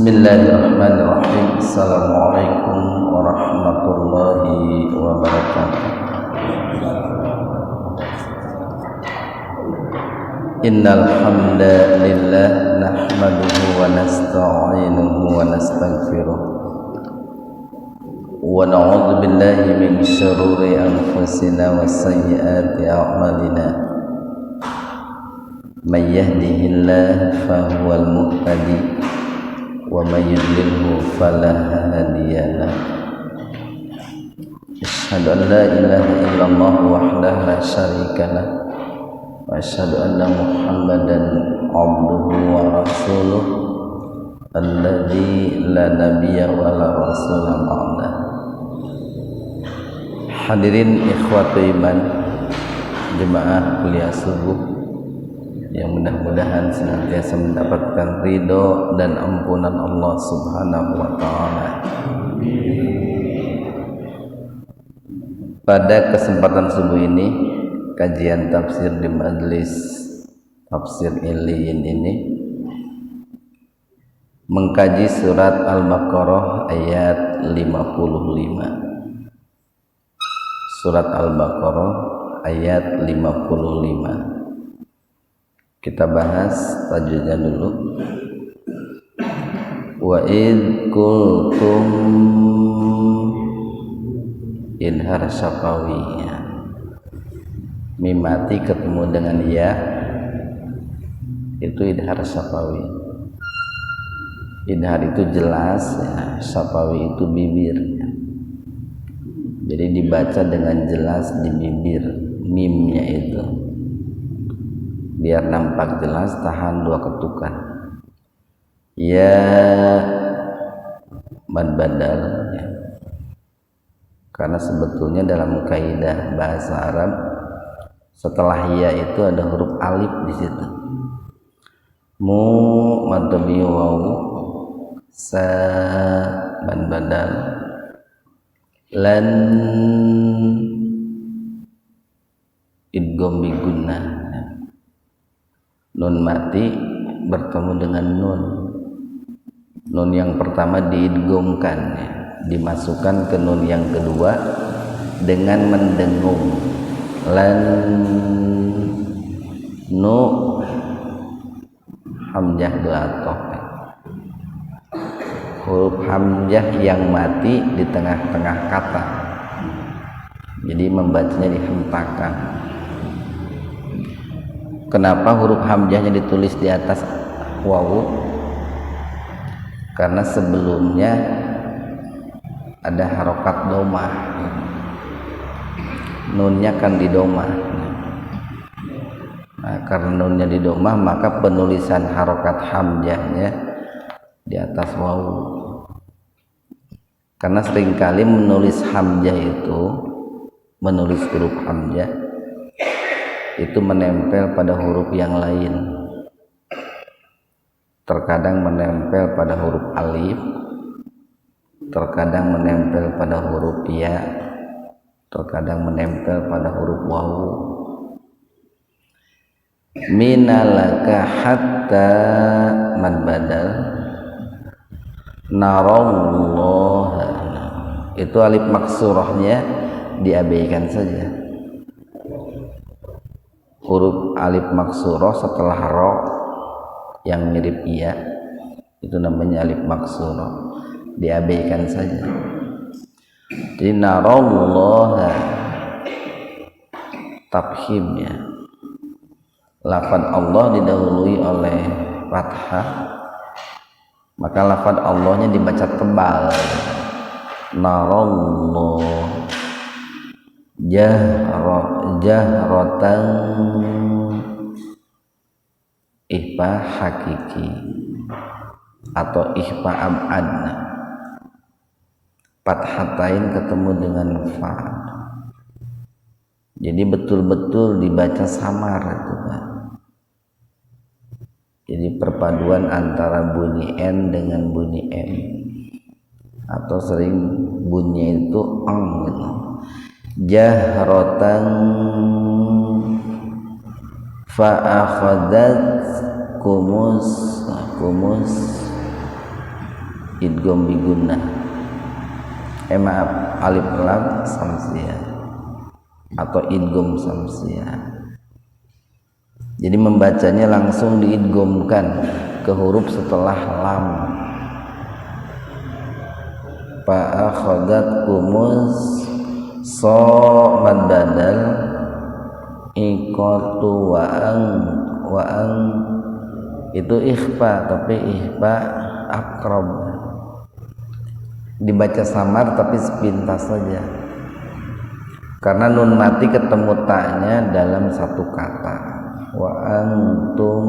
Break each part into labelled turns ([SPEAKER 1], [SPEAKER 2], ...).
[SPEAKER 1] Bismillahirrahmanirrahim. Assalamualaikum warahmatullahi wabarakatuh. Innal hamdalillah nahmaduhu wa nasta'inuhu wa nastaghfiruh wa na'udzu billahi min shururi anfusina wa sayyiati a'malina. May yahdihillahu fahuwal muhtadi wa may yudlilhu fala hadiya lahu. Asyhadu an la ilaha illallah wahdahu la syarika lah wa asyhadu anna Muhammadan abduhu wa rasuluh alladzi la nabiyya wa la rasula ba'dah. Hadirin ikhwatu iman, jemaah kuliah subuh yang mudah-mudahan senantiasa mendapatkan ridho dan ampunan Allah Subhanahu wa ta'ala. Pada kesempatan subuh ini, kajian tafsir di majelis Tafsir Iliyin ini mengkaji surat Al-Baqarah ayat 55. Surat Al-Baqarah ayat 55. Kita bahas tajwidnya dulu. Wa id qultum, idhar syafawi, mim mati ketemu dengan ya, itu idhar syafawi. Idhar itu jelas ya, syafawi itu bibir ya. Jadi dibaca dengan jelas di bibir mimnya itu, biar nampak jelas, tahan dua ketukan. Ya mad badal ya. Karena sebetulnya dalam kaidah bahasa Arab setelah ya itu ada huruf alif di situ. Mu mad tabi'i waw, sa mad badal, lan idgham bi gunnah. Nun mati bertemu dengan nun yang pertama diidghamkan ya, dimasukkan ke nun yang kedua dengan mendengung. Lan nu hamzah do'atoh, huruf hamzah yang mati di tengah-tengah kata, jadi membacanya dihentakan. Kenapa huruf hamzahnya ditulis di atas wawu? Karena sebelumnya ada harokat domah, nunnya kan di domah. Nah, karena nunnya di domah, maka penulisan harokat hamzahnya di atas wawu. Karena seringkali menulis hamzah itu, menulis huruf hamzah itu menempel pada huruf yang lain. Terkadang menempel pada huruf alif, terkadang menempel pada huruf ya, terkadang menempel pada huruf wawu. Minalaka hatta mad badal narallah, itu alif maksurahnya diabaikan saja. Huruf alif maksurah setelah ro yang mirip iya itu namanya alif maksurah, diabaikan saja. Jadi narallah tafhimnya, lafaz Allah didahului oleh fathah, maka lafaz Allahnya dibaca tebal. Narallah jahratan, ihfa hakiki atau ihfa abad, fathatain ketemu dengan fa, jadi betul-betul dibaca samar itu kan. Jadi perpaduan antara bunyi n dengan bunyi m, atau sering bunyi itu eng gitu. Jahratan fa akhadat kumus idgham bi gunnah, maaf, alif lam samsiyah atau idgham samsiyah. Jadi membacanya langsung diidghamkan ke huruf setelah lam. Fa akhadat kumus so mad badal iqatu wa ang itu ikhfa, tapi ikhfa akrab, dibaca samar tapi sepintas saja karena nun mati ketemu taknya dalam satu kata. Wa antum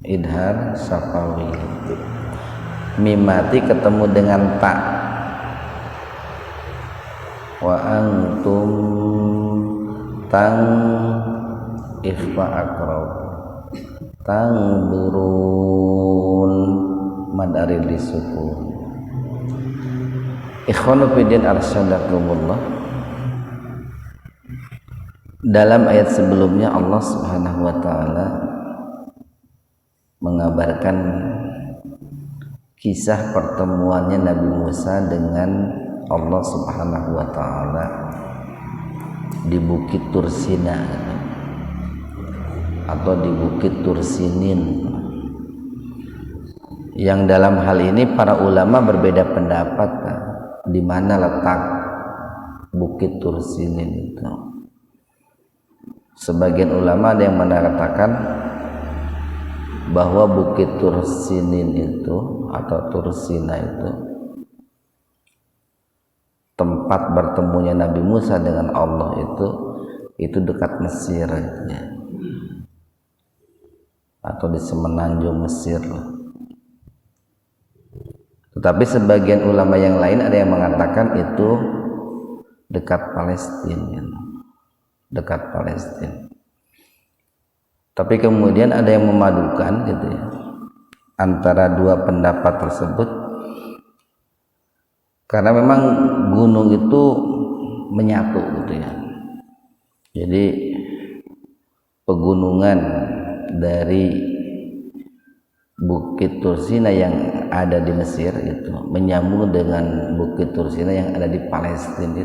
[SPEAKER 1] idhar syafawi, mim mati ketemu dengan tak. Wa antum tang ikhfa akrab tang durun madaril disukun. Ikhwanu fiddin arsyadakumullah. Dalam ayat sebelumnya Allah Subhanahu wa taala mengabarkan kisah pertemuannya Nabi Musa dengan Allah Subhanahu wa taala di Bukit Tursina atau di Bukit Tursinin, yang dalam hal ini para ulama berbeda pendapat di mana letak Bukit Tursinin itu. Sebagian ulama ada yang mengatakan bahwa Bukit Tursinin itu atau Tursina itu tempat bertemunya Nabi Musa dengan Allah itu dekat Mesir ya, atau di semenanjung Mesir. Tetapi sebagian ulama yang lain ada yang mengatakan itu dekat Palestina ya, dekat Palestina. Tapi kemudian ada yang memadukan gitu ya antara dua pendapat tersebut, karena memang gunung itu menyatu gitu ya. Jadi pegunungan dari Bukit Tursina yang ada di Mesir itu menyambung dengan Bukit Tursina yang ada di Palestina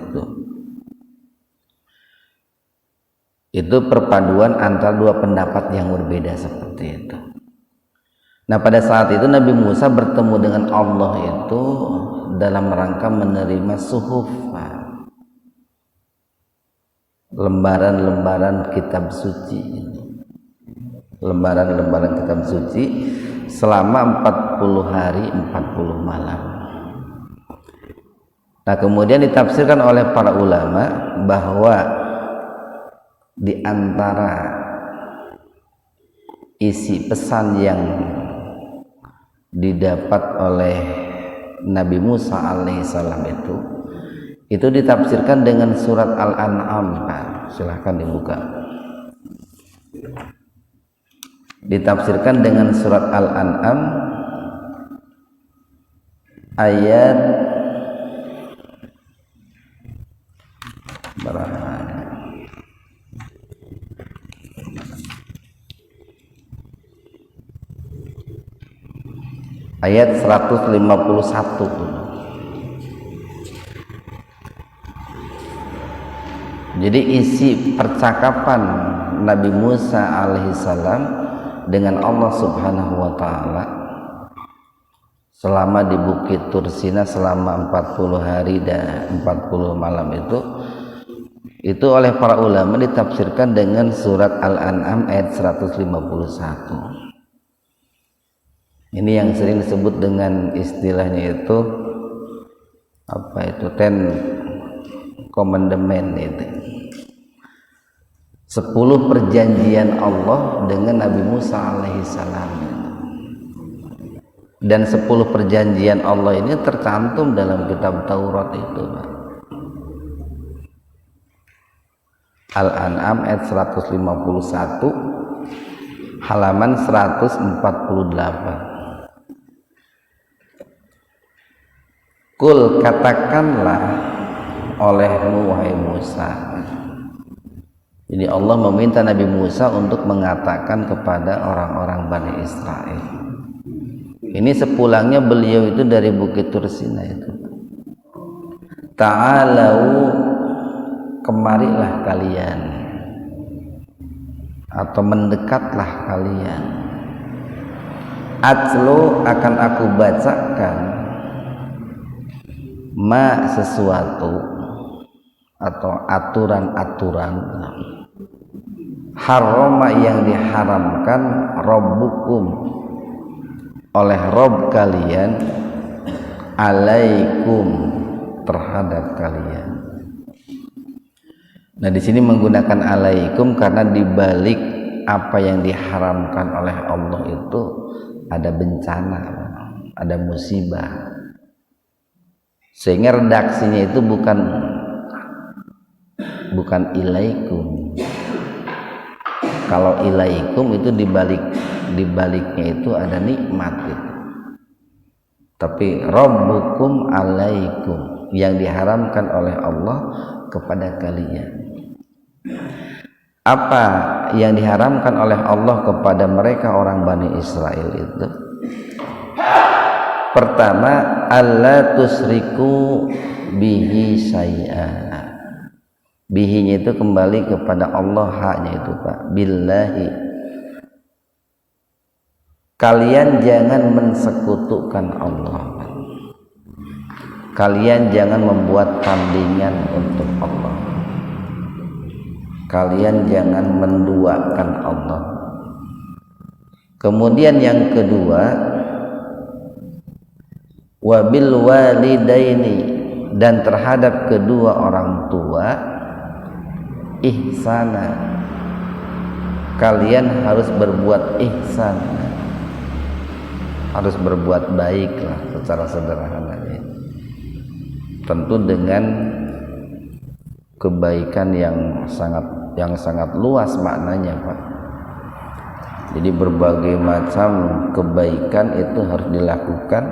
[SPEAKER 1] itu perpaduan antara dua pendapat yang berbeda seperti itu. Nah, pada saat itu Nabi Musa bertemu dengan Allah itu dalam rangka menerima suhuf, lembaran-lembaran kitab suci, lembaran-lembaran kitab suci selama 40 hari 40 malam. Nah, kemudian ditafsirkan oleh para ulama bahwa di antara isi pesan yang didapat oleh Nabi Musa alaihissalam itu ditafsirkan dengan surat Al-An'am. Silahkan dibuka. Ditafsirkan dengan surat Al-An'am ayat berapa? Ayat 151. Jadi isi percakapan Nabi Musa alaihissalam dengan Allah Subhanahu wa taala selama di Bukit Tursina selama 40 hari dan 40 malam itu oleh para ulama ditafsirkan dengan surat Al-An'am ayat 151. Ini yang sering disebut dengan istilahnya itu apa itu? Ten Commandment itu. 10 perjanjian Allah dengan Nabi Musa alaihissalam. Dan 10 perjanjian Allah ini tercantum dalam kitab Taurat itu, Pak. Al-An'am ayat 151 halaman 148. Kul, katakanlah olehmu wahai Musa. Jadi Allah meminta Nabi Musa untuk mengatakan kepada orang-orang Bani Israel, Ini sepulangnya beliau itu dari Bukit Tursina itu. Ta'alau, kemarilah kalian, atau mendekatlah kalian. Atlu, akan aku bacakan, ma, sesuatu atau aturan-aturan, haroma, yang diharamkan, rabbukum, oleh Rob kalian, alaikum, terhadap kalian. Nah, di sini menggunakan alaikum karena dibalik apa yang diharamkan oleh Allah itu ada bencana, ada musibah, sehingga redaksinya itu bukan ilaikum. Kalau ilaikum itu dibaliknya itu ada nikmat gitu. Tapi rabbukum alaikum, yang diharamkan oleh Allah kepada kalian. Apa yang diharamkan oleh Allah kepada mereka orang Bani Israel itu? Pertama, alla tusriku bihi syai'a. Bihinya itu kembali kepada Allah, haknya itu Pak, billahi. Kalian jangan mensekutukan Allah. Kalian jangan membuat tandingan untuk Allah. Kalian jangan menduakan Allah. Kemudian yang kedua, wabil walidaini, dan terhadap kedua orang tua, ihsana, kalian harus berbuat ihsan, harus berbuat baiklah secara sederhananya, tentu dengan kebaikan yang sangat luas maknanya Pak. Jadi berbagai macam kebaikan itu harus dilakukan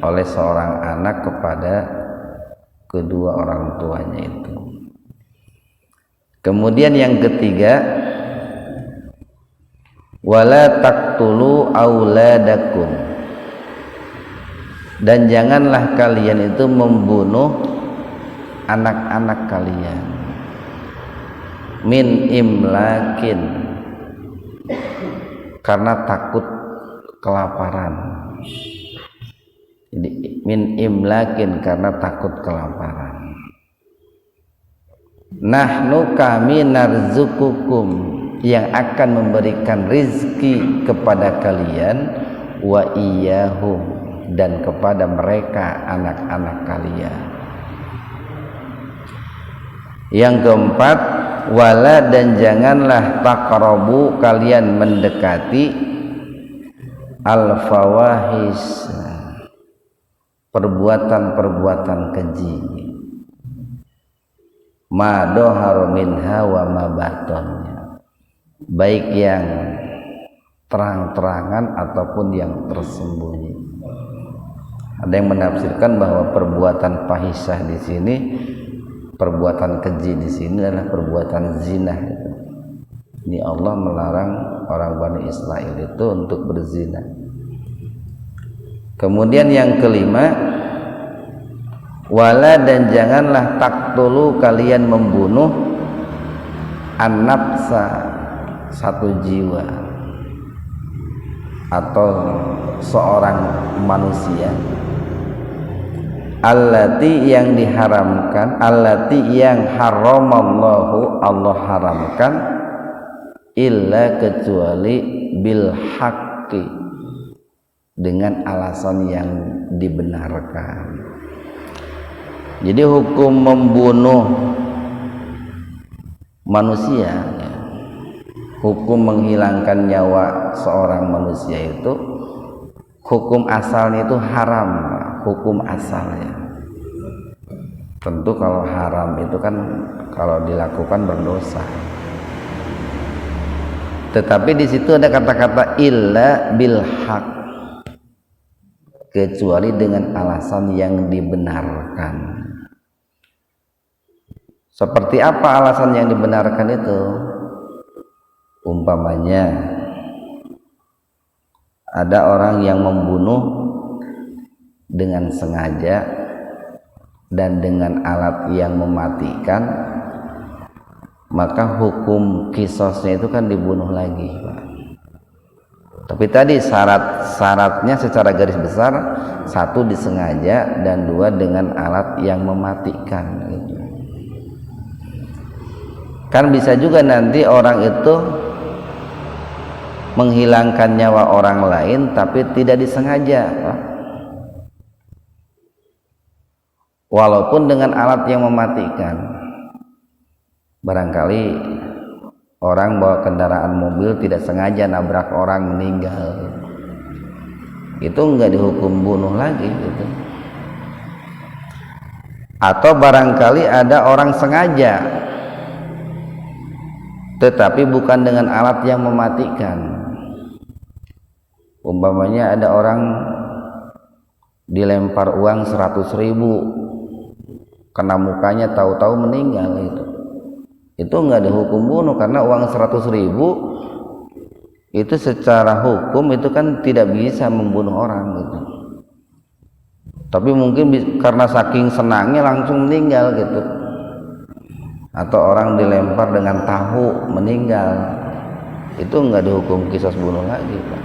[SPEAKER 1] oleh seorang anak kepada kedua orang tuanya itu. Kemudian yang ketiga, wala taqtulu auladakum, dan janganlah kalian itu membunuh anak-anak kalian, min imlakin, karena takut kelaparan. Jadi min imlakin, karena takut kelaparan. Nahnu, kami, narzukukum, yang akan memberikan rizki kepada kalian, wa iyahum, dan kepada mereka anak-anak kalian. Yang keempat, wala, dan janganlah taqrabu, kalian mendekati, al-fawahis, perbuatan-perbuatan keji, ma doharu minha wa ma baton, baik yang terang-terangan ataupun yang tersembunyi. Ada yang menafsirkan bahwa perbuatan fahisyah di sini, perbuatan keji di sini adalah perbuatan zina. Ini Allah melarang orang Bani Israel itu untuk berzina. Kemudian yang kelima, wala, dan janganlah taqtulu, kalian membunuh, an-nafsa, satu jiwa atau seorang manusia, allati, yang diharamkan, allati, yang haramallahu, Allah haramkan, illa, kecuali, bil haqqi, dengan alasan yang dibenarkan. Jadi hukum membunuh manusia, hukum menghilangkan nyawa seorang manusia itu, hukum asalnya itu haram, hukum asalnya. Tentu kalau haram itu kan kalau dilakukan berdosa. Tetapi di situ ada kata-kata illa bil haq, kecuali dengan alasan yang dibenarkan. Seperti apa alasan yang dibenarkan itu? Umpamanya ada orang yang membunuh dengan sengaja dan dengan alat yang mematikan, maka hukum qisasnya itu kan dibunuh lagi, Pak. Tapi tadi syaratnya secara garis besar, satu disengaja dan dua dengan alat yang mematikan gitu. Kan bisa juga nanti orang itu menghilangkan nyawa orang lain tapi tidak disengaja, Pak. Walaupun dengan alat yang mematikan. Barangkali orang bawa kendaraan mobil tidak sengaja nabrak orang meninggal, itu enggak dihukum bunuh lagi gitu. Atau barangkali ada orang sengaja tetapi bukan dengan alat yang mematikan. Umpamanya ada orang dilempar uang 100.000 kena mukanya, tahu-tahu meninggal, itu enggak dihukum bunuh karena uang 100.000 itu secara hukum itu kan tidak bisa membunuh orang gitu. Tapi mungkin karena saking senangnya langsung meninggal gitu. Atau orang dilempar dengan tahu meninggal, itu enggak dihukum qisas bunuh lagi, Pak.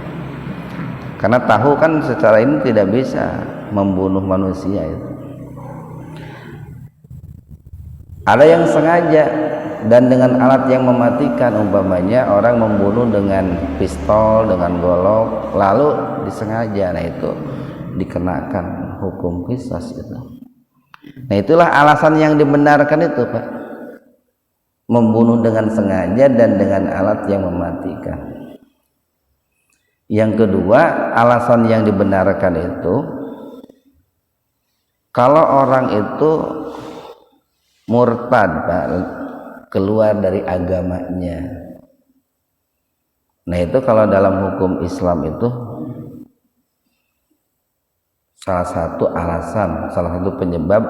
[SPEAKER 1] Karena tahu kan secara ini tidak bisa membunuh manusia itu. Ada yang sengaja dan dengan alat yang mematikan, umpamanya orang membunuh dengan pistol, dengan golok, lalu disengaja, nah itu dikenakan hukum qisas itu. Nah itulah alasan yang dibenarkan itu, Pak, membunuh dengan sengaja dan dengan alat yang mematikan. Yang kedua, alasan yang dibenarkan itu kalau orang itu murtad, Pak, keluar dari agamanya. Nah itu kalau dalam hukum Islam itu salah satu alasan, salah satu penyebab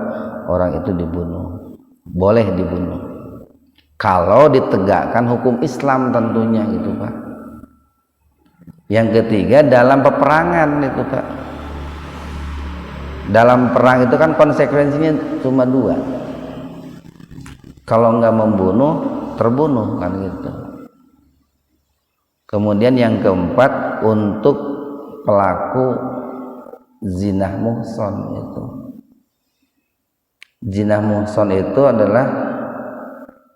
[SPEAKER 1] orang itu dibunuh, boleh dibunuh kalau ditegakkan hukum Islam tentunya gitu, Pak. Yang ketiga, dalam peperangan itu, Pak. Dalam perang itu kan konsekuensinya cuma dua, kalau enggak membunuh, terbunuh kan gitu. Kemudian yang keempat, untuk pelaku zinah muhson itu. Zinah muhson itu adalah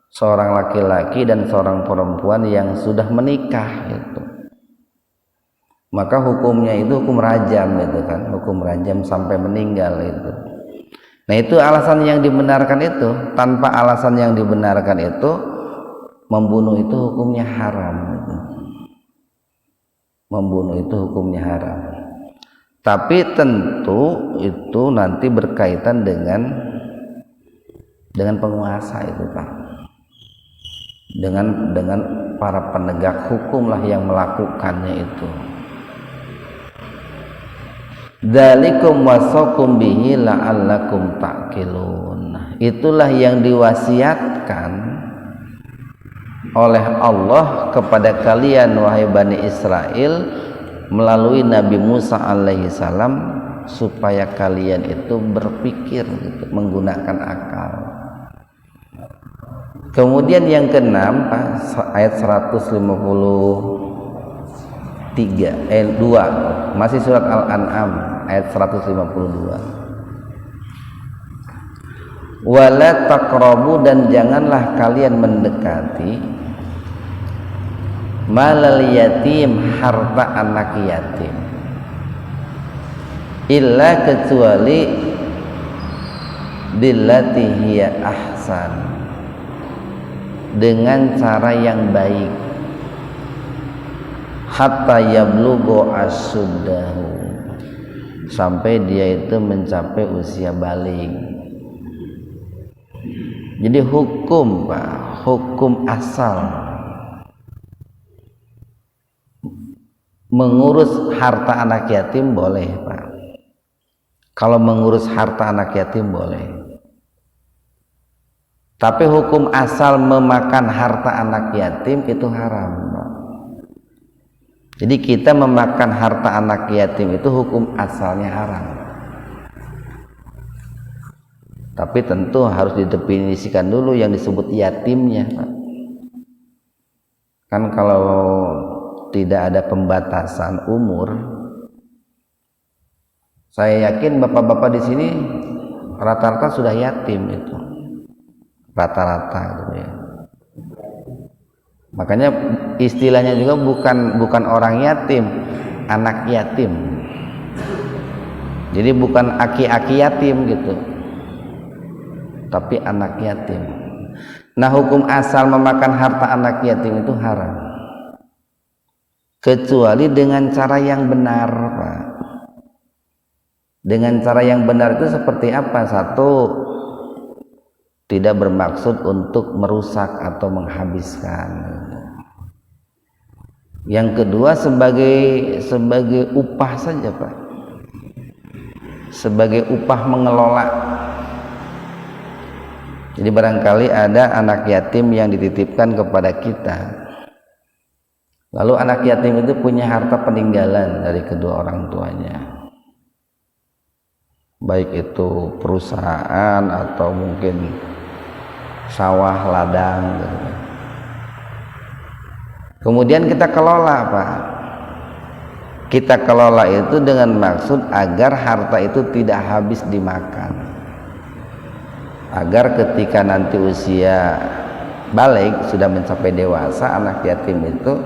[SPEAKER 1] seorang laki-laki dan seorang perempuan yang sudah menikah itu. Maka hukumnya itu hukum rajam itu kan, hukum rajam sampai meninggal itu. Nah itu alasan yang dibenarkan itu. Tanpa alasan yang dibenarkan itu, membunuh itu hukumnya haram gitu. Membunuh itu hukumnya haram. Tapi tentu itu nanti berkaitan dengan penguasa itu, Pak. Dengan para penegak hukum lah yang melakukannya itu. Dzalikum wasaqum bihi la'allakum ta'qilun. Itulah yang diwasiatkan oleh Allah kepada kalian wahai Bani Israel melalui Nabi Musa alaihi salam, supaya kalian itu berpikir gitu, menggunakan akal. Kemudian yang keenam, ayat 2, masih surat Al-An'am ayat 152. Wala taqrabu, dan janganlah kalian mendekati malal yatim, harta anak yatim, illa kecuali billati hiya ahsan, dengan cara yang baik, hatta yablughu asyuddahu, sampai dia itu mencapai usia baligh. Jadi hukum, Pak, hukum asal mengurus harta anak yatim boleh, Pak. Kalau mengurus harta anak yatim boleh. Tapi hukum asal memakan harta anak yatim itu haram, Pak. Jadi kita memakan harta anak yatim itu hukum asalnya haram. Tapi tentu harus didefinisikan dulu yang disebut yatimnya, Pak. Kan kalau tidak ada pembatasan umur, saya yakin bapak-bapak di sini rata-rata sudah yatim itu, rata-rata gitu ya. Makanya istilahnya juga bukan orang yatim, anak yatim. Jadi bukan aki-aki yatim gitu, tapi anak yatim. Nah, hukum asal memakan harta anak yatim itu haram, kecuali dengan cara yang benar, Pak. Dengan cara yang benar itu seperti apa? Satu, tidak bermaksud untuk merusak atau menghabiskan. Yang kedua, sebagai upah saja, Pak. Sebagai upah mengelola. Jadi barangkali ada anak yatim yang dititipkan kepada kita, lalu anak yatim itu punya harta peninggalan dari kedua orang tuanya, baik itu perusahaan atau mungkin sawah ladang gitu. Kemudian kita kelola, Pak. Kita kelola itu dengan maksud agar harta itu tidak habis dimakan, agar ketika nanti usia balik, sudah mencapai dewasa, anak yatim itu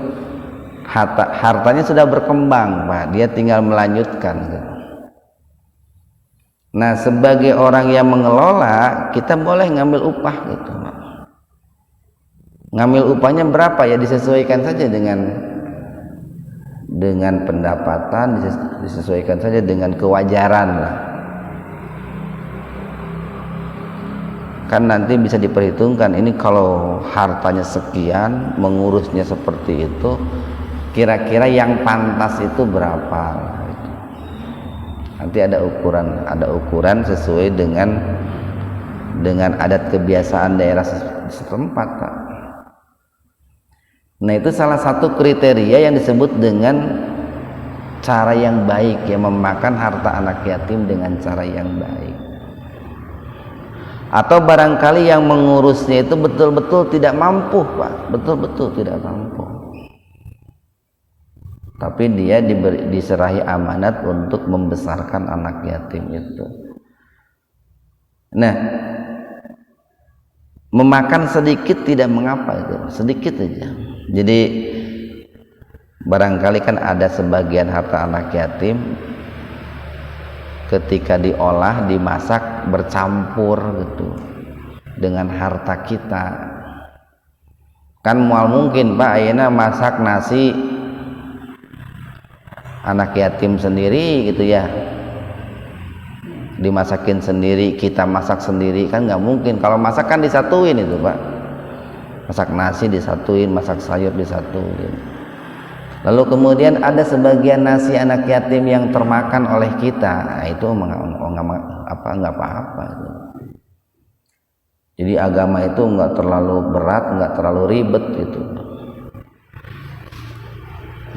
[SPEAKER 1] hartanya sudah berkembang, Pak. Dia tinggal melanjutkan gitu. Nah, sebagai orang yang mengelola, kita boleh ngambil upah gitu, Pak. Ngambil upahnya berapa ya, disesuaikan saja dengan pendapatan, disesuaikan saja dengan kewajaran lah. Kan nanti bisa diperhitungkan, ini kalau hartanya sekian, mengurusnya seperti itu, kira-kira yang pantas itu berapa. Nanti ada ukuran sesuai dengan adat kebiasaan daerah setempat, Pak. Nah, itu salah satu kriteria yang disebut dengan cara yang baik, yang memakan harta anak yatim dengan cara yang baik. Atau barangkali yang mengurusnya itu betul-betul tidak mampu, Pak, betul-betul tidak mampu, tapi dia diserahi amanat untuk membesarkan anak yatim itu. Nah, memakan sedikit tidak mengapa, itu sedikit aja. Jadi barangkali kan ada sebagian harta anak yatim ketika diolah, dimasak, bercampur gitu dengan harta kita. Kan mual mungkin, Pak, ayeuna masak nasi anak yatim sendiri gitu ya, dimasakin sendiri, kita masak sendiri, kan nggak mungkin. Kalau masak kan disatuin itu, Pak. Masak nasi disatuin, masak sayur disatuin. Lalu kemudian ada sebagian nasi anak yatim yang termakan oleh kita, nah, itu nggak apa-apa. Jadi agama itu nggak terlalu berat, nggak terlalu ribet gitu.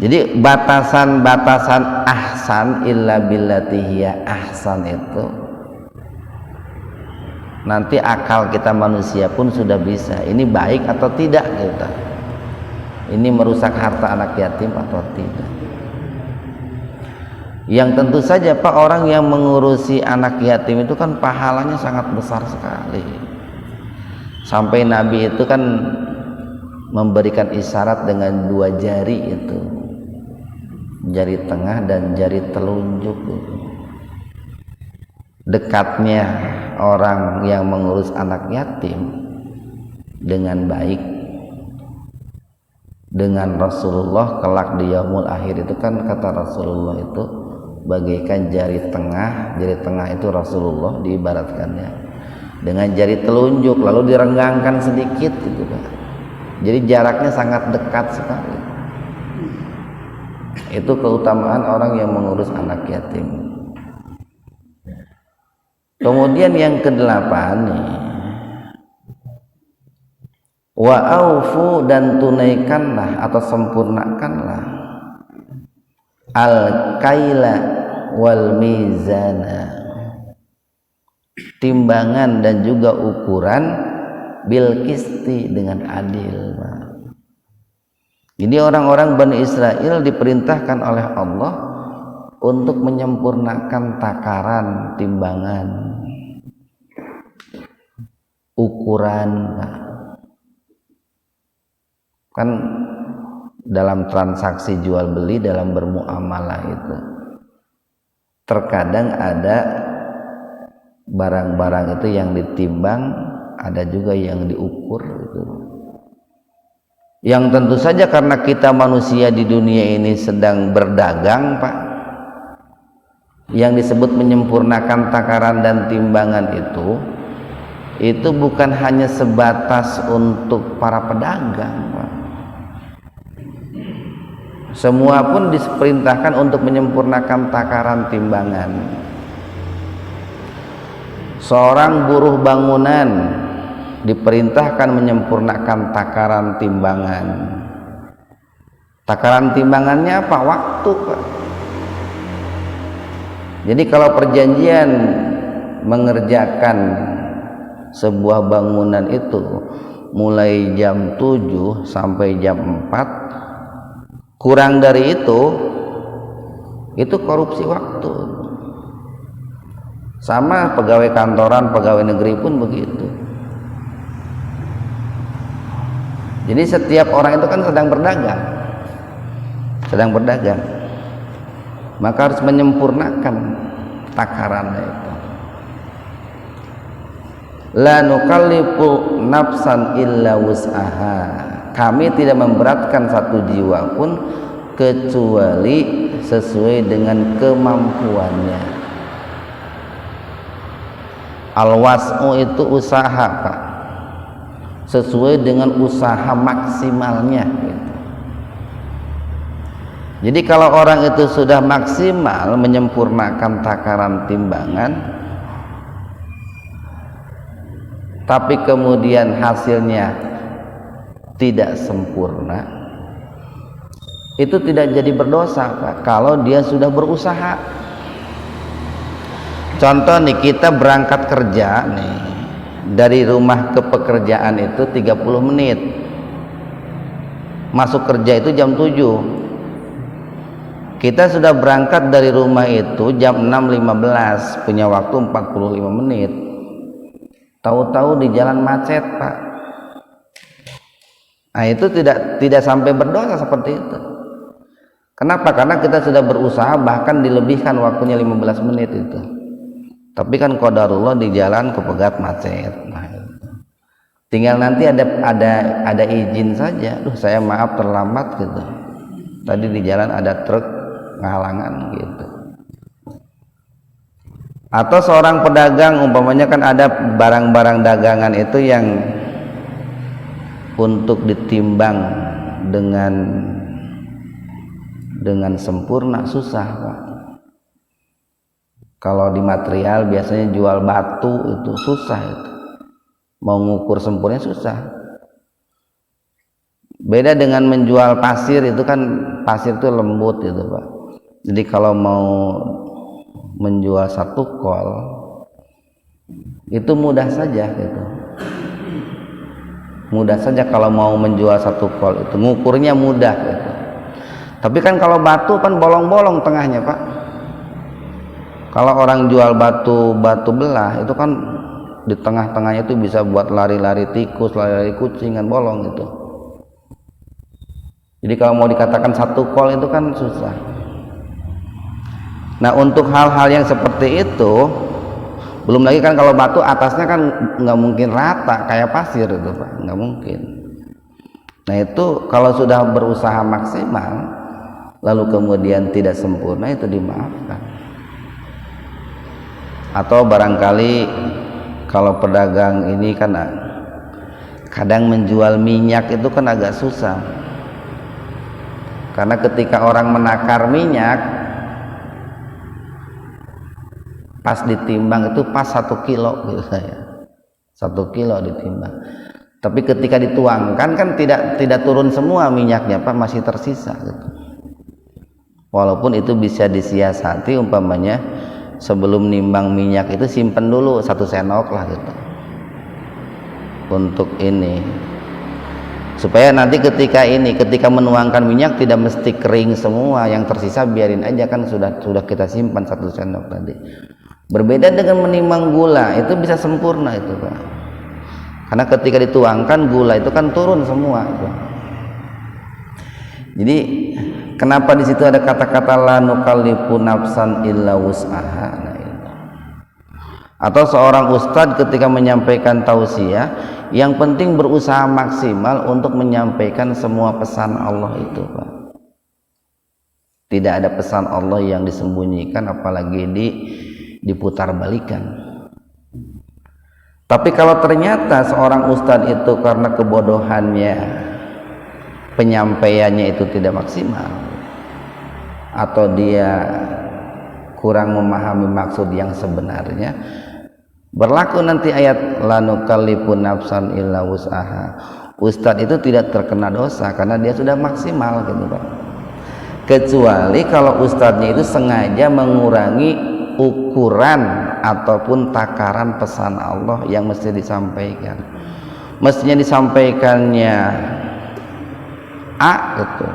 [SPEAKER 1] Jadi batasan-batasan ahsan illa billati hiya ahsan itu nanti akal kita manusia pun sudah bisa, ini baik atau tidak gitu. Ini merusak harta anak yatim atau tidak. Yang tentu saja, Pak, orang yang mengurusi anak yatim itu kan pahalanya sangat besar sekali. Sampai Nabi itu kan memberikan isyarat dengan dua jari itu, jari tengah dan jari telunjuk itu. Dekatnya orang yang mengurus anak yatim dengan baik dengan Rasulullah kelak di yaumul akhir itu, kan kata Rasulullah itu bagaikan jari tengah itu Rasulullah diibaratkannya dengan jari telunjuk, lalu direnggangkan sedikit gitu, Pak. Jadi jaraknya sangat dekat sekali. Itu keutamaan orang yang mengurus anak yatim. Kemudian yang kedelapan nih, wa aufu, dan tunaikanlah atau sempurnakanlah al-kaila wal mizana, timbangan dan juga ukuran, bil qisti, dengan adil. Jadi orang-orang Bani Israel diperintahkan oleh Allah untuk menyempurnakan takaran, timbangan, ukuran. Kan dalam transaksi jual beli, dalam bermuamalah itu terkadang ada barang-barang itu yang ditimbang, ada juga yang diukur gitu. Yang tentu saja karena kita manusia di dunia ini sedang berdagang, Pak, yang disebut menyempurnakan takaran dan timbangan itu bukan hanya sebatas untuk para pedagang, Pak. Semua pun diperintahkan untuk menyempurnakan takaran timbangan. Seorang buruh bangunan diperintahkan menyempurnakan takaran timbangan. Takaran timbangannya apa? Waktu, Pak. Jadi kalau perjanjian mengerjakan sebuah bangunan itu mulai jam 7 sampai jam 4, kurang dari itu korupsi waktu. Sama pegawai kantoran, pegawai negeri pun begitu. Jadi setiap orang itu kan sedang berdagang, maka harus menyempurnakan takarannya itu. La nukallifu nafsan illa wus'aha, kami tidak memberatkan satu jiwa pun kecuali sesuai dengan kemampuannya. Al-was'u itu usaha, Pak, sesuai dengan usaha maksimalnya gitu. Jadi kalau orang itu sudah maksimal menyempurnakan takaran timbangan, tapi kemudian hasilnya tidak sempurna, itu tidak jadi berdosa, Pak, kalau dia sudah berusaha. Contoh nih, kita berangkat kerja nih, dari rumah ke pekerjaan itu 30 menit, masuk kerja itu jam 7. Kita sudah berangkat dari rumah itu jam 6.15, punya waktu 45 menit. Tahu-tahu di jalan macet, Pak. Nah, itu tidak sampai berdosa seperti itu. Kenapa? Karena kita sudah berusaha, bahkan dilebihkan waktunya 15 menit itu. Tapi kan qadarullah di jalan kepegat macet. Nah, tinggal nanti ada izin saja. Saya maaf terlambat gitu. Tadi di jalan ada truk ngalangan gitu. Atau seorang pedagang, umpamanya kan ada barang-barang dagangan itu yang untuk ditimbang dengan sempurna susah, Pak. Kalau di material biasanya jual batu itu susah itu. Mau ngukur sempurna susah. Beda dengan menjual pasir, itu kan pasir itu lembut gitu, Pak. Jadi kalau mau menjual satu kol itu mudah saja gitu. Mudah saja kalau mau menjual satu kol itu, ngukurnya mudah gitu. Tapi kan kalau batu kan bolong-bolong tengahnya, Pak. Kalau orang jual batu belah itu kan di tengah-tengahnya itu bisa buat lari-lari tikus, lari-lari kucing, kan bolong gitu. Jadi kalau mau dikatakan satu kol itu kan susah. Nah, untuk hal-hal yang seperti itu, belum lagi kan kalau batu atasnya kan nggak mungkin rata kayak pasir itu, Pak, nggak mungkin. Nah, itu kalau sudah berusaha maksimal lalu kemudian tidak sempurna, itu dimaafkan. Atau barangkali kalau pedagang ini kan kadang menjual minyak itu kan agak susah, karena ketika orang menakar minyak pas ditimbang itu pas 1 kilo gitu, saya 1 kilo ditimbang, tapi ketika dituangkan kan tidak turun semua minyaknya, Pak, masih tersisa gitu. Walaupun itu bisa disiasati, umpamanya sebelum nimbang minyak itu simpen dulu 1 sendok lah gitu untuk ini, supaya nanti ketika menuangkan minyak tidak mesti kering semua, yang tersisa biarin aja, kan sudah kita simpan 1 sendok tadi. Berbeda dengan menimbang gula, itu bisa sempurna itu Pak, karena ketika dituangkan gula itu kan turun semua itu. Jadi kenapa di situ ada kata-kata la nukallifu nafsan illa wus'aha? Nah, itu. Atau seorang ustadz ketika menyampaikan tausiah, yang penting berusaha maksimal untuk menyampaikan semua pesan Allah itu Pak. Tidak ada pesan Allah yang disembunyikan, apalagi diputar balikan. Tapi kalau ternyata seorang ustadz itu karena kebodohannya penyampaiannya itu tidak maksimal, atau dia kurang memahami maksud yang sebenarnya, berlaku nanti ayat la nukallifu nafsan illa wus'aha. Ustadz itu tidak terkena dosa karena dia sudah maksimal gitu Pak. Kecuali kalau ustadznya itu sengaja mengurangi ukuran ataupun takaran pesan Allah yang mesti disampaikan. Mestinya disampaikannya A gitu,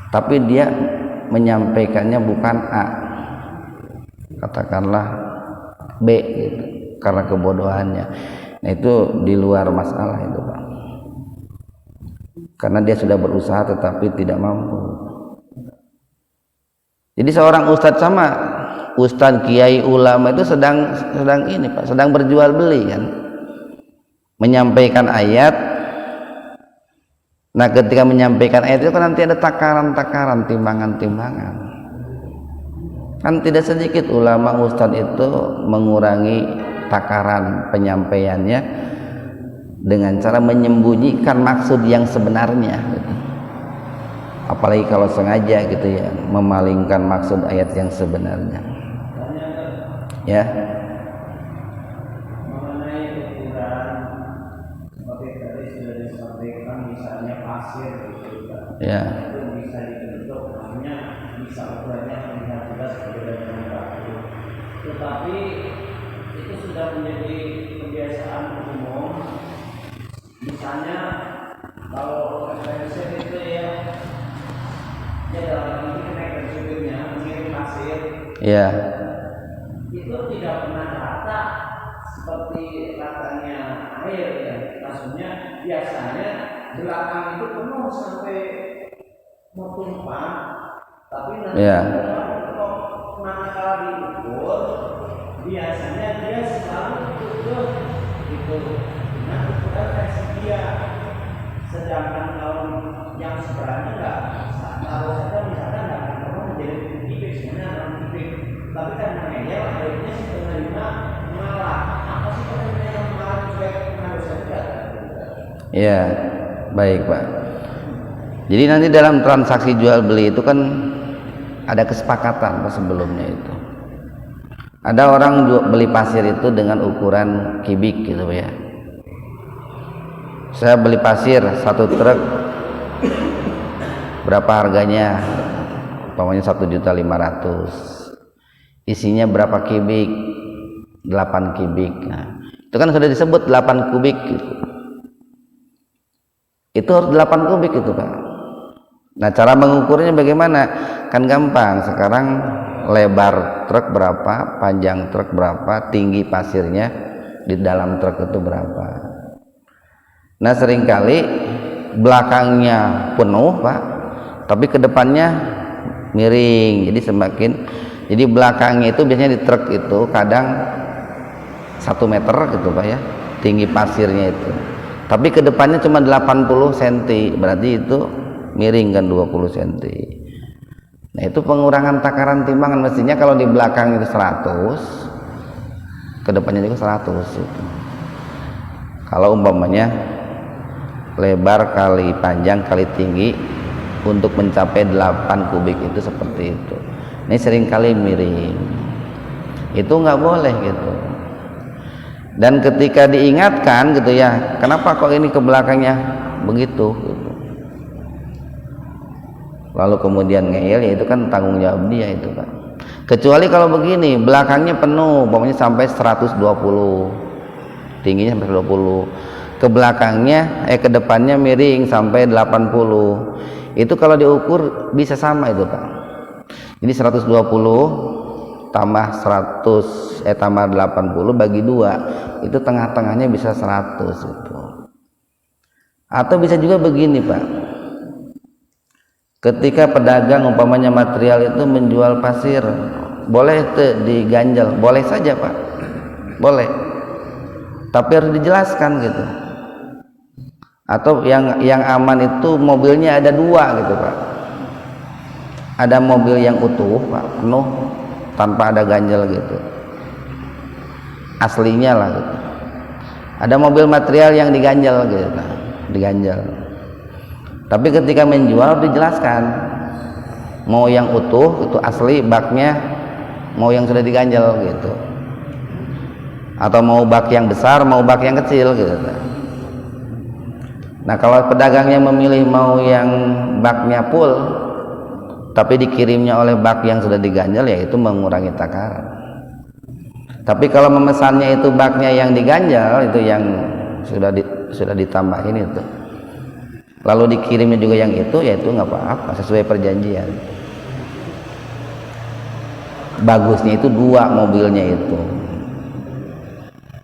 [SPEAKER 1] tapi dia menyampaikannya bukan A, katakanlah B gitu, karena kebodohannya. Nah itu di luar masalah itu Pak, karena dia sudah berusaha tetapi tidak mampu. Jadi seorang ustadz, sama ustadz, kiai, ulama itu sedang ini Pak, sedang berjual beli kan, menyampaikan ayat. Nah ketika menyampaikan ayat itu kan nanti ada takaran-takaran, timbangan-timbangan. Kan tidak sedikit ulama ustadz itu mengurangi takaran penyampaiannya dengan cara menyembunyikan maksud yang sebenarnya gitu. Apalagi kalau sengaja gitu ya, memalingkan maksud ayat yang sebenarnya ya. Ya.
[SPEAKER 2] Itu bisa dibentuk, maksudnya bisa ukurannya terlihat jelas berbeda dengan batu. Tetapi itu sudah menjadi kebiasaan umum. Misalnya kalau referensi itu ya dalam ini kenaikan sudutnya mengirim pasir.
[SPEAKER 1] Ya.
[SPEAKER 2] Itu tidak pernah rata seperti ratanya air ya. Maksudnya biasanya belakang itu penuh sampai mau tumpah, tapi nanti kalau manakala diukur biasanya dia selalu tutup itu, nah ukuran versi dia. Sedangkan kalau yang sebenarnya enggak, kalau saja misalnya enggak akan menjadi tipis, sebenarnya tipis, tapi karena ngeyel akhirnya si penerima mengalah. Apa sih penerima yang mengalah supaya harus saja?
[SPEAKER 1] Ya, baik Pak. Jadi nanti dalam transaksi jual beli itu kan ada kesepakatan Pak sebelumnya itu. Ada orang beli pasir itu dengan ukuran kubik gitu ya. Saya beli pasir 1 truk, berapa harganya? Umpamanya 1.500.000. Isinya berapa kubik? 8 kubik. Nah, itu kan sudah disebut 8 kubik gitu. Itu harus 8 kubik itu Pak. Nah cara mengukurnya bagaimana? Kan gampang. Sekarang lebar truk berapa, panjang truk berapa, tinggi pasirnya di dalam truk itu berapa. Nah seringkali belakangnya penuh Pak, tapi ke depannya miring. Jadi belakangnya itu biasanya di truk itu kadang 1 meter gitu Pak ya, tinggi pasirnya itu. Tapi ke depannya cuma 80 cm, berarti itu miring kan 20 cm. Nah itu pengurangan takaran timbangan. Mestinya kalau di belakang itu 100, ke depannya juga 100 itu. Kalau umpamanya lebar kali panjang kali tinggi untuk mencapai 8 kubik itu seperti itu. Ini seringkali miring, itu nggak boleh gitu. Dan ketika diingatkan gitu ya, kenapa kok ini ke belakangnya begitu gitu. lalu kemudian ngeyel, ya itu kan tanggung jawab dia itu kan. Kecuali kalau begini, belakangnya penuh, umpamanya sampai 120, tingginya sampai 120, ke belakangnya ke depannya miring sampai 80, itu kalau diukur bisa sama itu Pak. Jadi 120 tambah 100 tambah 80 bagi 2, itu tengah-tengahnya bisa 100 itu. Atau bisa juga begini Pak, ketika pedagang umpamanya material itu menjual pasir, boleh itu diganjal, boleh saja Pak, boleh, tapi harus dijelaskan gitu. Atau yang aman itu mobilnya ada 2 gitu Pak, ada mobil yang utuh Pak, penuh tanpa ada ganjal gitu, aslinya lah gitu. Ada mobil material yang diganjal gitu, diganjal. Tapi ketika menjual dijelaskan, mau yang utuh itu asli baknya, mau yang sudah diganjal gitu, atau mau bak yang besar, mau bak yang kecil gitu. Nah kalau pedagangnya memilih mau yang baknya full tapi dikirimnya oleh bak yang sudah diganjal, ya itu mengurangi takaran. Tapi kalau memesannya itu baknya yang diganjal, itu yang sudah ditambahin itu, lalu dikirimnya juga yang itu, ya itu nggak apa-apa, sesuai perjanjian. Bagusnya itu 2 mobilnya itu.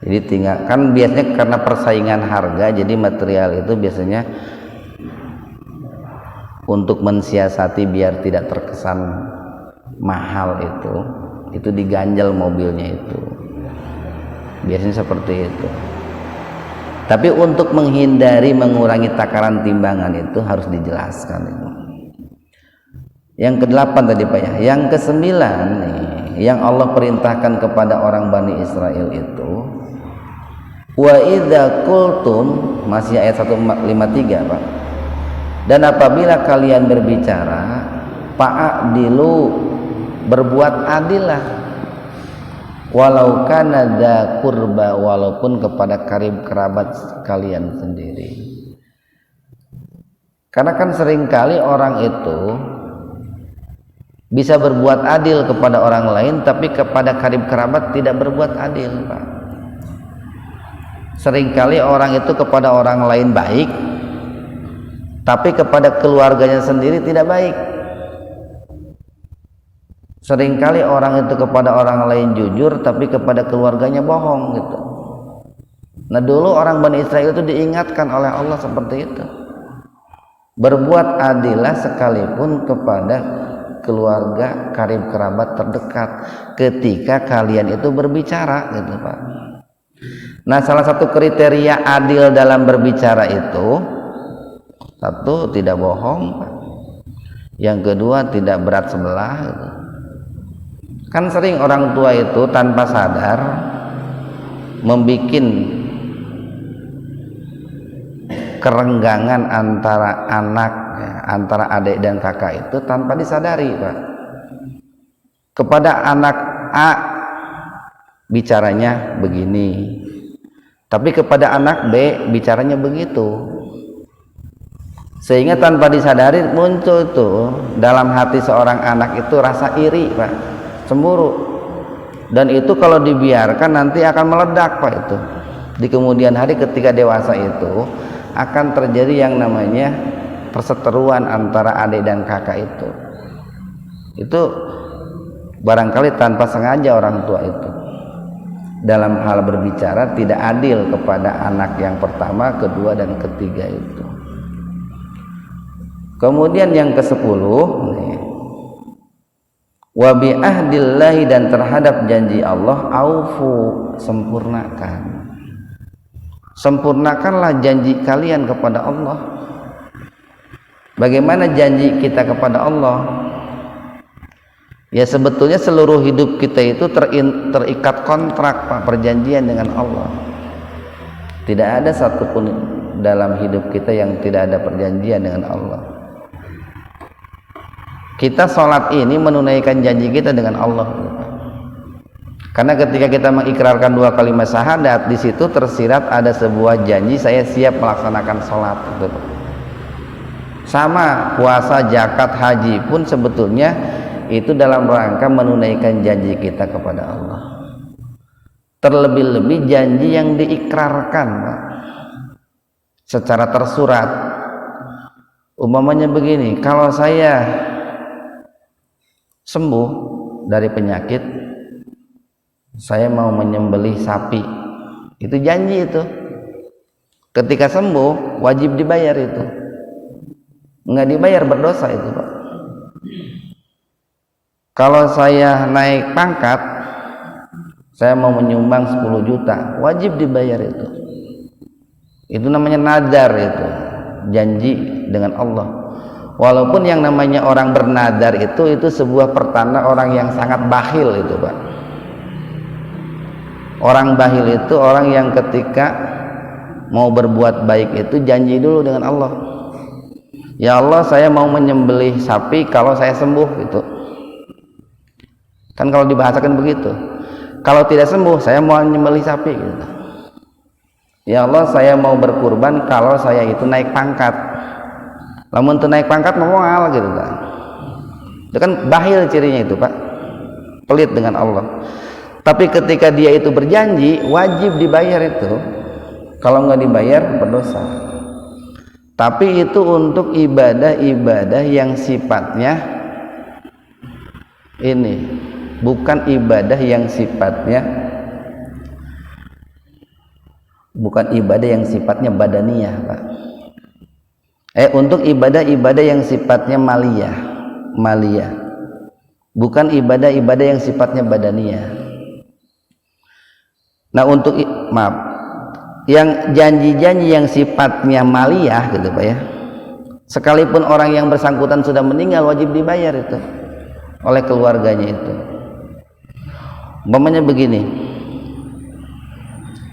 [SPEAKER 1] Jadi tinggal kan biasanya karena persaingan harga, jadi material itu biasanya untuk mensiasati biar tidak terkesan mahal itu diganjal mobilnya itu. Biasanya seperti itu. Tapi untuk menghindari mengurangi takaran timbangan itu harus dijelaskan itu. Yang ke-8 tadi Pak ya. Yang ke-9 nih, yang Allah perintahkan kepada orang Bani Israel itu, wa idza qultum, masih ayat 153 Pak. Dan apabila kalian berbicara, fa'adilu, berbuat adillah, walau kana dza qurba, walaupun kepada karib kerabat kalian sendiri. Karena kan seringkali orang itu bisa berbuat adil kepada orang lain, tapi kepada karib kerabat tidak berbuat adil Pak. Seringkali orang itu kepada orang lain baik, tapi kepada keluarganya sendiri tidak baik. Seringkali orang itu kepada orang lain jujur, tapi kepada keluarganya bohong gitu. Nah dulu orang Bani Israel itu diingatkan oleh Allah seperti itu, berbuat adillah sekalipun kepada keluarga karib kerabat terdekat ketika kalian itu berbicara gitu Pak. Nah salah satu kriteria adil dalam berbicara itu, satu tidak bohong, yang kedua tidak berat sebelah gitu. Kan sering orang tua itu tanpa sadar membuat kerenggangan antara anak, antara adik dan kakak itu tanpa disadari Pak. Kepada anak A bicaranya begini, tapi kepada anak B bicaranya begitu, sehingga tanpa disadari muncul tuh dalam hati seorang anak itu rasa iri Pak, cemburu, dan itu kalau dibiarkan nanti akan meledak Pak. Itu di kemudian hari ketika dewasa itu akan terjadi yang namanya perseteruan antara adik dan kakak itu barangkali tanpa sengaja orang tua itu dalam hal berbicara tidak adil kepada anak yang pertama, kedua, dan ketiga itu. Kemudian yang ke-10, wa bi ahdillahi, dan terhadap janji Allah, aufu, sempurnakanlah janji kalian kepada Allah. Bagaimana janji kita kepada Allah? Ya sebetulnya seluruh hidup kita itu terikat kontrak Pak, perjanjian dengan Allah. Tidak ada satupun dalam hidup kita yang tidak ada perjanjian dengan Allah. Kita sholat ini menunaikan janji kita dengan Allah. Karena ketika kita mengikrarkan 2 kalimat syahadat, di situ tersirat ada sebuah janji, saya siap melaksanakan sholat. Sama puasa, zakat, haji pun sebetulnya itu dalam rangka menunaikan janji kita kepada Allah. Terlebih-lebih janji yang diikrarkan, Pak, secara tersurat. Umpamanya begini, kalau saya sembuh dari penyakit, saya mau menyembelih sapi, itu janji itu. Ketika sembuh wajib dibayar itu. Nggak dibayar berdosa itu, Pak. Kalau saya naik pangkat, saya mau menyumbang 10 juta, wajib dibayar itu. Itu namanya nadar itu, janji dengan Allah. Walaupun yang namanya orang bernadar itu sebuah pertanda orang yang sangat bakhil itu, Pak. Orang bakhil itu orang yang ketika mau berbuat baik itu janji dulu dengan Allah. Ya Allah, saya mau menyembelih sapi kalau saya sembuh itu. Kan kalau dibahasakan begitu. Kalau tidak sembuh, saya mau menyembelih sapi gitu. Ya Allah, saya mau berkurban kalau saya itu naik pangkat. Namun itu naik pangkat moal gitu kan. Itu kan bakhil cirinya itu, Pak. Pelit dengan Allah. Tapi ketika dia itu berjanji, wajib dibayar itu. Kalau nggak dibayar berdosa. Tapi itu untuk ibadah-ibadah yang sifatnya ini, bukan ibadah yang sifatnya badaniyah, Pak. Untuk ibadah-ibadah yang sifatnya maliyah, bukan ibadah-ibadah yang sifatnya badaniyah. Nah, untuk yang janji-janji yang sifatnya maliyah gitu, Pak ya, sekalipun orang yang bersangkutan sudah meninggal wajib dibayar itu oleh keluarganya itu. Umpamanya begini,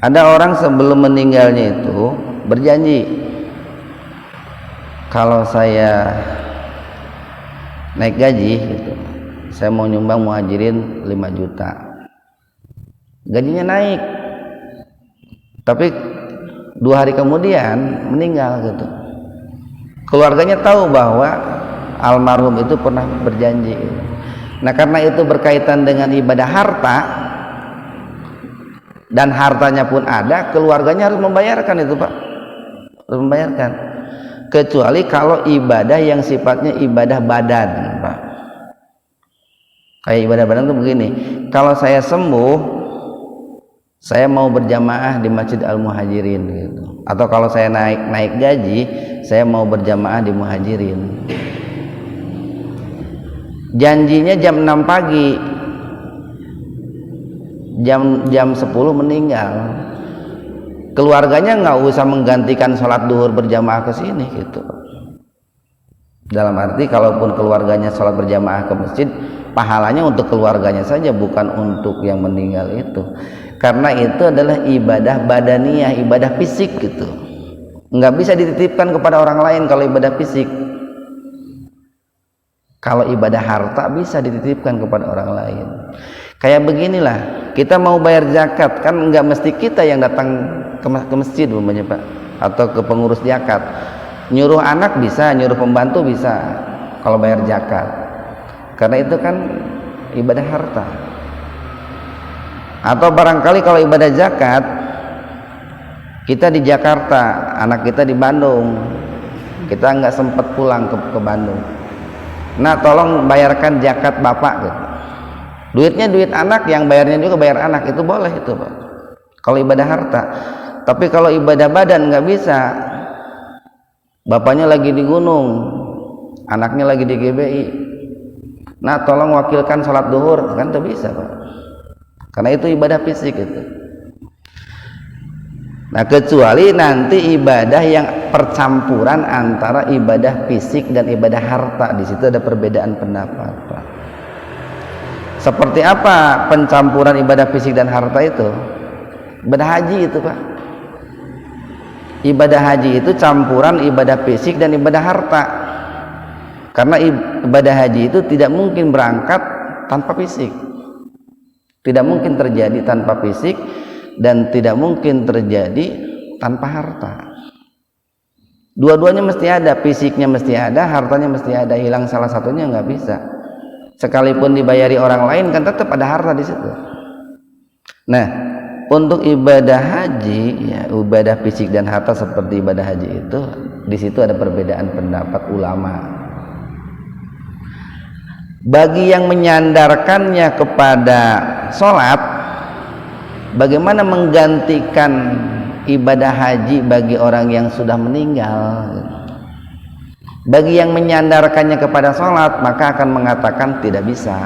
[SPEAKER 1] ada orang sebelum meninggalnya itu berjanji, kalau saya naik gaji gitu, saya mau nyumbang muhajirin 5 juta. Gajinya naik, tapi 2 hari kemudian meninggal gitu. Keluarganya tahu bahwa almarhum itu pernah berjanji gitu. Nah, karena itu berkaitan dengan ibadah harta dan hartanya pun ada, keluarganya harus membayarkan itu, Pak. Harus membayarkan. Kecuali kalau ibadah yang sifatnya ibadah badan, Pak. Kayak ibadah badan itu begini, kalau saya sembuh, saya mau berjamaah di Masjid Al-Muhajirin gitu. Atau kalau saya naik gaji, saya mau berjamaah di Muhajirin. Janjinya jam 6 pagi, jam 10 meninggal. Keluarganya nggak usah menggantikan sholat duhur berjamaah ke sini gitu. Dalam arti kalaupun keluarganya sholat berjamaah ke masjid, pahalanya untuk keluarganya saja, bukan untuk yang meninggal itu. Karena itu adalah ibadah badaniyah, ibadah fisik gitu. Nggak bisa dititipkan kepada orang lain kalau ibadah fisik. Kalau ibadah harta bisa dititipkan kepada orang lain. Kayak beginilah, kita mau bayar zakat, kan nggak mesti kita yang datang ke masjid umpamanya, Pak, atau ke pengurus zakat. Nyuruh anak bisa, nyuruh pembantu bisa kalau bayar zakat. Karena itu kan ibadah harta. Atau barangkali kalau ibadah zakat, kita di Jakarta, anak kita di Bandung, kita nggak sempat pulang ke Bandung. Nah, tolong bayarkan zakat bapak gitu. Duitnya duit anak, yang bayarnya juga bayar anak, itu boleh itu, Pak, kalau ibadah harta. Tapi kalau ibadah badan nggak bisa. Bapaknya lagi di gunung, anaknya lagi di GBI. Nah, tolong wakilkan sholat duhur, kan itu bisa, Pak. Karena itu ibadah fisik itu. Nah, kecuali nanti ibadah yang percampuran antara ibadah fisik dan ibadah harta, di situ ada perbedaan pendapat, Pak. Seperti apa pencampuran ibadah fisik dan harta itu? Ibadah haji itu, Pak. Ibadah haji itu campuran ibadah fisik dan ibadah harta. Karena ibadah haji itu tidak mungkin berangkat tanpa fisik. Tidak mungkin terjadi tanpa fisik dan tidak mungkin terjadi tanpa harta. Dua-duanya mesti ada, fisiknya mesti ada, hartanya mesti ada. Hilang salah satunya nggak bisa. Sekalipun dibayari orang lain kan tetap ada harta di situ. Nah, untuk ibadah haji, ya, ibadah fisik dan harta seperti ibadah haji itu, di situ ada perbedaan pendapat ulama. Bagi yang menyandarkannya kepada sholat, bagaimana menggantikan ibadah haji bagi orang yang sudah meninggal? Bagi yang menyandarkannya kepada sholat, maka akan mengatakan tidak bisa.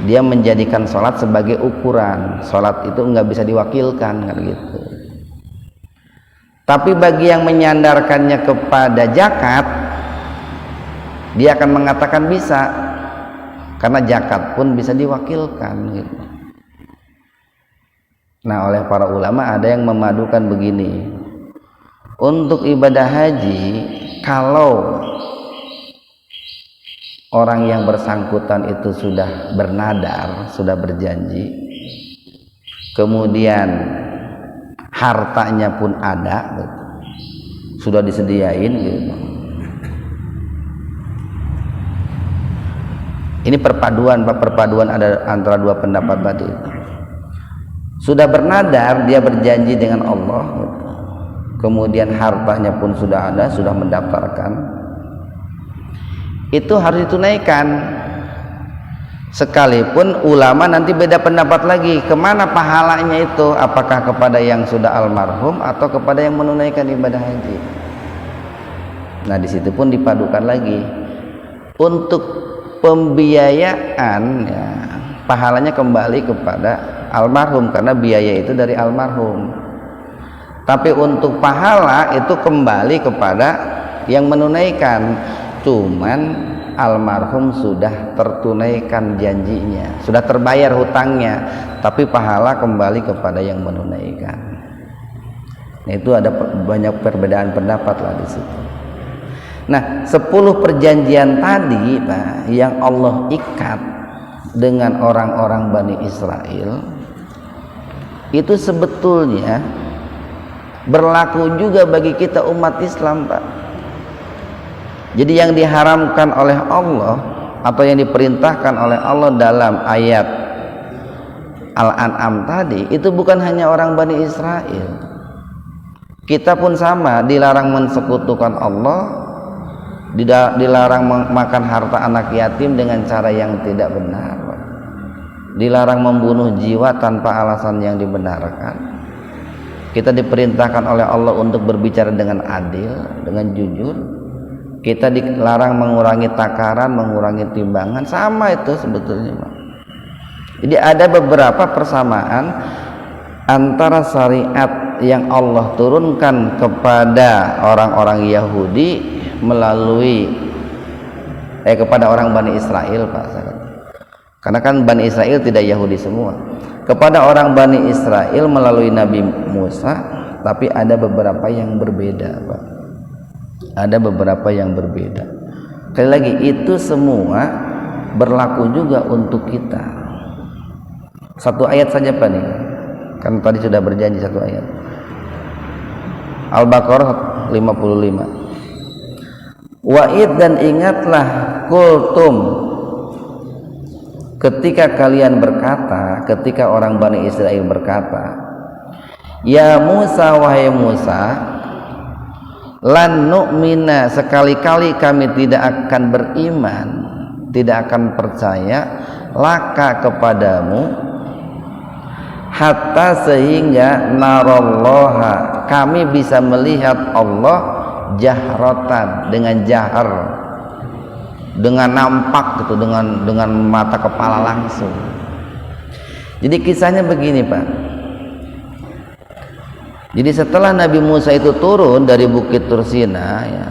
[SPEAKER 1] Dia menjadikan sholat sebagai ukuran. Sholat itu nggak bisa diwakilkan, kan gitu. Tapi bagi yang menyandarkannya kepada zakat, dia akan mengatakan bisa, karena zakat pun bisa diwakilkan, gitu. Nah, oleh para ulama ada yang memadukan begini. Untuk ibadah haji, kalau orang yang bersangkutan itu sudah bernadar, sudah berjanji, kemudian hartanya pun ada, gitu, sudah disediain, gitu. Ini perpaduan ada antara dua pendapat tadi. Sudah bernadar, dia berjanji dengan Allah, gitu. Kemudian hartanya pun sudah ada, sudah mendaftarkan, itu harus ditunaikan. Sekalipun ulama nanti beda pendapat lagi, kemana pahalanya itu, apakah kepada yang sudah almarhum atau kepada yang menunaikan ibadah haji. Nah, di situ pun dipadukan lagi. Untuk pembiayaan, ya, pahalanya kembali kepada almarhum karena biaya itu dari almarhum. Tapi untuk pahala itu kembali kepada yang menunaikan. Cuman almarhum sudah tertunaikan janjinya, sudah terbayar hutangnya, tapi pahala kembali kepada yang menunaikan. Nah, itu ada banyak perbedaan pendapat lah di situ. Nah, 10 perjanjian tadi, Pak, yang Allah ikat dengan orang-orang Bani Israel itu sebetulnya berlaku juga bagi kita umat Islam, Pak. Jadi yang diharamkan oleh Allah atau yang diperintahkan oleh Allah dalam ayat Al-An'am tadi itu bukan hanya orang Bani Israel. Kita pun sama, dilarang mensekutukan Allah, dilarang makan harta anak yatim dengan cara yang tidak benar, Pak. Dilarang membunuh jiwa tanpa alasan yang dibenarkan. Kita diperintahkan oleh Allah untuk berbicara dengan adil, dengan jujur. Kita dilarang mengurangi takaran, mengurangi timbangan. Sama itu sebetulnya, Pak. Jadi ada beberapa persamaan antara syariat yang Allah turunkan kepada orang-orang Yahudi melalui kepada orang Bani Israel, Pak. Karena kan Bani Israel tidak Yahudi semua. Kepada orang Bani Israel melalui Nabi Musa, tapi ada beberapa yang berbeda, Pak. Ada beberapa yang berbeda. Sekali lagi, itu semua berlaku juga untuk kita. Satu ayat saja, Pak, nih. Kan tadi sudah berjanji satu ayat. Al-Baqarah 55. Wa'id, dan ingatlah, kultum, ketika kalian berkata, ketika orang Bani Israel berkata, ya Musa, wahai Musa, lan nu'mina, sekali-kali kami tidak akan beriman, tidak akan percaya, laka kepadamu, hatta sehingga narallaha, kami bisa melihat Allah jahratan, dengan jahar, dengan nampak gitu, dengan mata kepala langsung. Jadi kisahnya begini, Pak. Jadi setelah Nabi Musa itu turun dari Bukit Tursina, ya,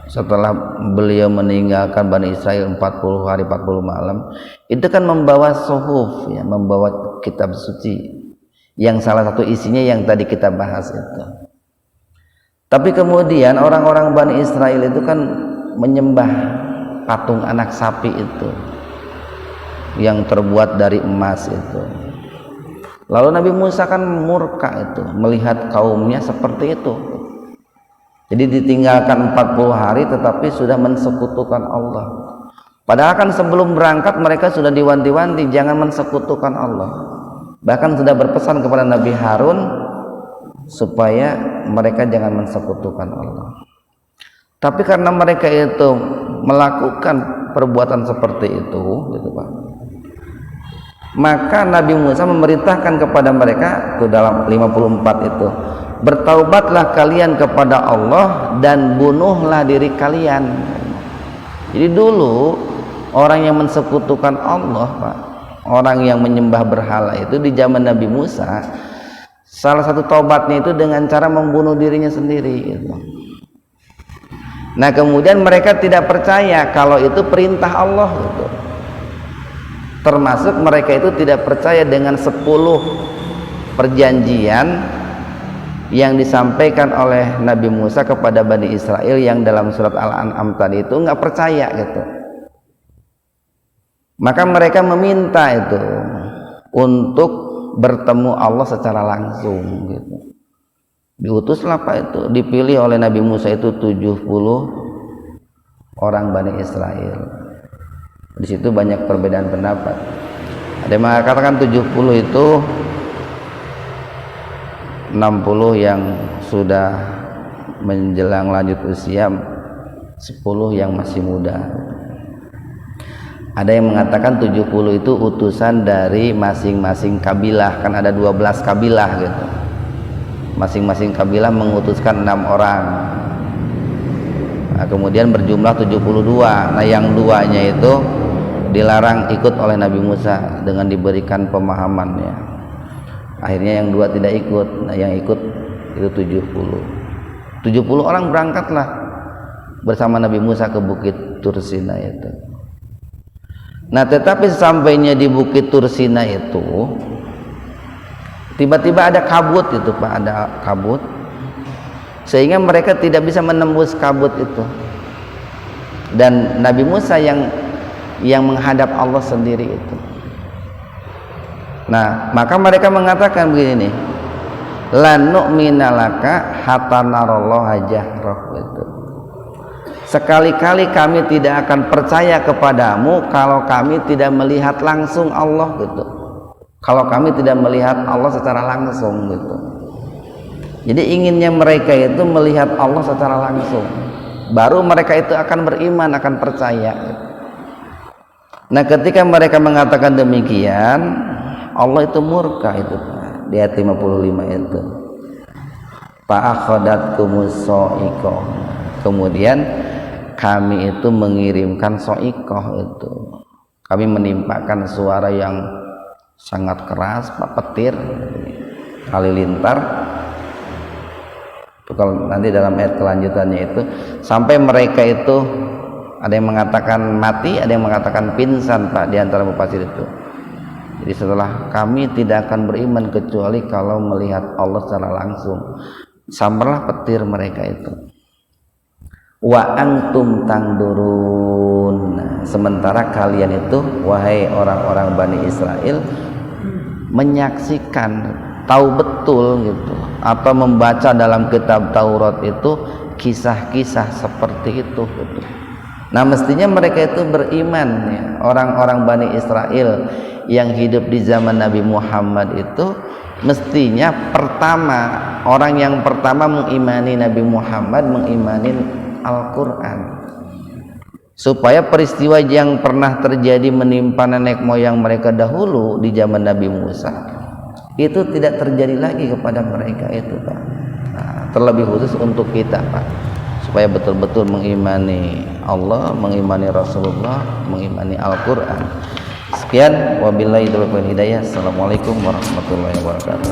[SPEAKER 1] setelah beliau meninggalkan Bani Israel 40 hari 40 malam, itu kan membawa suhuf, ya, membawa kitab suci, yang salah satu isinya yang tadi kita bahas itu. Tapi kemudian orang-orang Bani Israel itu kan menyembah patung anak sapi itu yang terbuat dari emas itu. Lalu Nabi Musa kan murka itu melihat kaumnya seperti itu. Jadi ditinggalkan 40 hari tetapi sudah mensekutukan Allah. Padahal kan sebelum berangkat mereka sudah diwanti-wanti jangan mensekutukan Allah. Bahkan sudah berpesan kepada Nabi Harun supaya mereka jangan mensekutukan Allah. Tapi karena mereka itu melakukan perbuatan seperti itu, gitu Pak. Maka Nabi Musa memerintahkan kepada mereka itu dalam 54 itu, bertaubatlah kalian kepada Allah dan bunuhlah diri kalian. Jadi dulu orang yang mensekutukan Allah, Pak, orang yang menyembah berhala itu di zaman Nabi Musa, salah satu taubatnya itu dengan cara membunuh dirinya sendiri gitu. Nah kemudian mereka tidak percaya kalau itu perintah Allah gitu. Termasuk mereka itu tidak percaya dengan 10 perjanjian yang disampaikan oleh Nabi Musa kepada Bani Israel yang dalam surat Al-An'am tadi itu nggak percaya gitu. Maka mereka meminta itu untuk bertemu Allah secara langsung gitu. Diutuslah Pak itu, dipilih oleh Nabi Musa itu 70 orang Bani Israel. Di situ banyak perbedaan pendapat. Ada yang mengatakan 70 itu 60 yang sudah menjelang lanjut usia, 10 yang masih muda. Ada yang mengatakan 70 itu utusan dari masing-masing kabilah, kan ada 12 kabilah gitu. Masing-masing kabilah mengutuskan 6 orang. Nah, kemudian berjumlah 72. Nah yang duanya itu dilarang ikut oleh Nabi Musa dengan diberikan pemahamannya. Akhirnya yang 2 tidak ikut. Nah yang ikut itu 70 orang berangkatlah bersama Nabi Musa ke Bukit Tursina itu. Nah tetapi sesampainya di Bukit Tursina itu tiba-tiba ada kabut itu Pak, ada kabut sehingga mereka tidak bisa menembus kabut itu, dan Nabi Musa yang menghadap Allah sendiri itu. Nah maka mereka mengatakan begini nih, la nu'mina laka hatta narallaha jahrah gitu. Sekali-kali kami tidak akan percaya kepadamu kalau kami tidak melihat langsung Allah gitu. Kalau kami tidak melihat Allah secara langsung gitu. Jadi inginnya mereka itu melihat Allah secara langsung, baru mereka itu akan beriman, akan percaya gitu. Nah ketika mereka mengatakan demikian, Allah itu murka itu di ayat 55 itu. Fa'akhadatkumus sha'iqah. Kemudian kami itu mengirimkan sha'iqah itu. Kami menimpakan suara yang sangat keras, Pak, petir, halilintar. Kalau nanti dalam ayat kelanjutannya itu sampai mereka itu ada yang mengatakan mati, ada yang mengatakan pingsan Pak di antara mufasir itu. Jadi setelah kami tidak akan beriman kecuali kalau melihat Allah secara langsung. Sambarlah petir mereka itu. Wa antum tangdurun. Sementara kalian itu wahai orang-orang Bani Israel menyaksikan, tahu betul gitu, atau membaca dalam kitab Taurat itu kisah-kisah seperti itu gitu. Nah mestinya mereka itu beriman ya. Orang-orang Bani Israel yang hidup di zaman Nabi Muhammad itu mestinya orang yang pertama mengimani Nabi Muhammad, mengimani Al-Quran, supaya peristiwa yang pernah terjadi menimpa nenek moyang mereka dahulu di zaman Nabi Musa itu tidak terjadi lagi kepada mereka itu Pak. Nah, terlebih khusus untuk kita Pak, supaya betul-betul mengimani Allah, mengimani Rasulullah, mengimani Al-Quran. Sekian, wabillahi taufiq wal hidayah. Assalamualaikum warahmatullahi wabarakatuh.